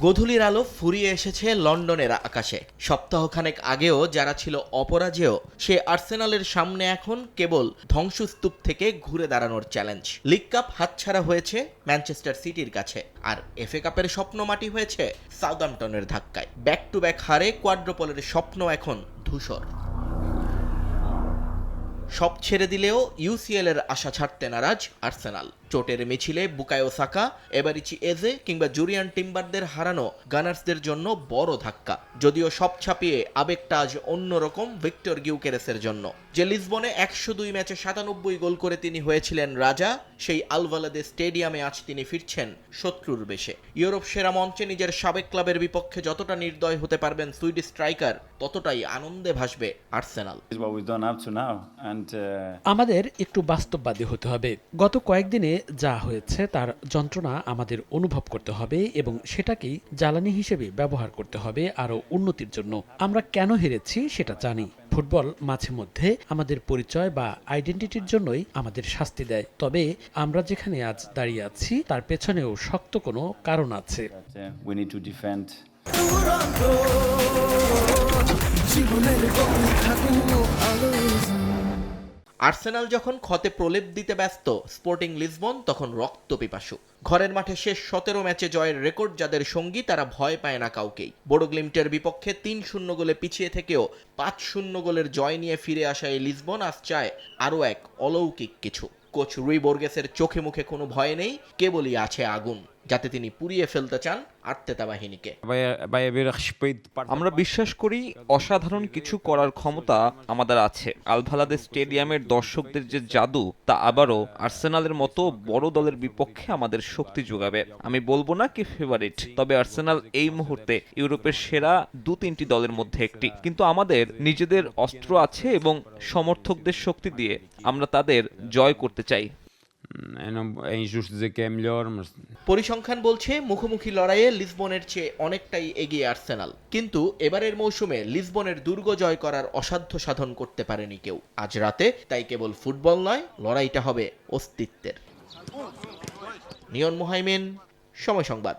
গোধূলির আলো ফুরিয়ে এসেছে লন্ডনের আকাশে। সপ্তাহখানেক আগেও যারা ছিল অপরাজেয়, সে আর্সেনালের সামনে এখন কেবল ধ্বংসস্তূপ থেকে ঘুরে দাঁড়ানোর চ্যালেঞ্জ। লিগ কাপ হাতছাড়া হয়েছে ম্যানচেস্টার সিটির কাছে, আর এফএ কাপের স্বপ্ন মাটি হয়েছে সাউদাম্পটনের ধাক্কায়। ব্যাক টু ব্যাক হারে কোয়াড্রোপলের স্বপ্ন এখন ধূসর। সব ছেড়ে দিলেও ইউসিএল এর আশা ছাড়তে নারাজ আর্সেনাল। চোটের মিছিলে বুকায়ো সাকা, এবারিচি এজে কিংবা জুরিয়ান টিম্বারদের হারানো গানার্সদের জন্য বড় ধাক্কা। যদিও সব ছাপিয়ে আবেগটা আজ অন্যরকম ভিক্টর গিউকেরেসের জন্য। যে লিসবনে 102 ম্যাচে 97 গোল করে তিনি হয়েছিলেন রাজা, সেই আলভালাদে স্টেডিয়ামে আজ তিনি ফিরছেন শত্রুর বেশে। ইউরোপ সেরা মঞ্চে নিজের সাবেক ক্লাবের বিপক্ষে যতটা নির্দয় হতে পারবেন সুইডিশ স্ট্রাইকার, ততটাই আনন্দে ভাসবে আর্সেনাল। আমাদের একটু বাস্তববাদী হতে হবে। গত কয়েকদিনে যা হয়েছে তার যন্ত্রণা আমাদের অনুভব করতে হবে এবং সেটাকেই জ্বালানি হিসেবে ব্যবহার করতে হবে আরও উন্নতির জন্য। আমরা কেন হেরেছি সেটা জানি। ফুটবল মাঝে মধ্যে আমাদের পরিচয় বা আইডেন্টিটির জন্যই আমাদের শাস্তি দেয়। তবে আমরা যেখানে আজ দাঁড়িয়ে আছি তার পেছনেও শক্ত কোনো কারণ আছে। আর্সেনাল যখন ক্ষতে প্রলেপ দিতে ব্যস্ত, স্পোর্টিং লিসবন তখন রক্তপিপাসু। ঘরের মাঠে শেষ 17 ম্যাচে জয়ের রেকর্ড যাদের সঙ্গী, তারা ভয় পায় না কাউকেই। বোডো গ্লিমটের বিপক্ষে 3-0 গোলে পিছিয়ে থেকেও 5-0 গোলের জয় নিয়ে ফিরে আসা এই লিসবন আজ চায় আরও এক অলৌকিক কিছু। কোচ রুই বোর্গেসের চোখে মুখে কোনো ভয় নেই, কেবলই আছে আগুন, যাতে তিনি পুড়িয়ে ফেলতে চান আর্তেতা বাহিনীকে। আমরা বিশ্বাস করি অসাধারণ কিছু করার ক্ষমতা আমাদের আছে। আলভালাদে স্টেডিয়ামের দর্শকদের যে জাদু, তা আবারও আর্সেনালের মতো বড় দলের বিপক্ষে আমাদের শক্তি যোগাবে। আমি বলবো না কি ফেভারিট, তবে আর্সেনাল এই মুহূর্তে ইউরোপের সেরা 2-3টি দলের মধ্যে একটি। কিন্তু আমাদের নিজেদের অস্ত্র আছে এবং সমর্থকদের শক্তি দিয়ে আমরা তাদের জয় করতে চাই। পরিসংখ্যান বলছে মুখোমুখি লড়াইয়ে লিসবনের চেয়ে অনেকটাই এগিয়ে আর্সেনাল। কিন্তু এবারের মৌসুমে লিসবনের দুর্গ জয় করার অসাধ্য সাধন করতে পারেনি কেউ। আজ রাতে তাই কেবল ফুটবল নয়, লড়াইটা হবে অস্তিত্বের। নিয়ন মোহাইমিন, সময় সংবাদ।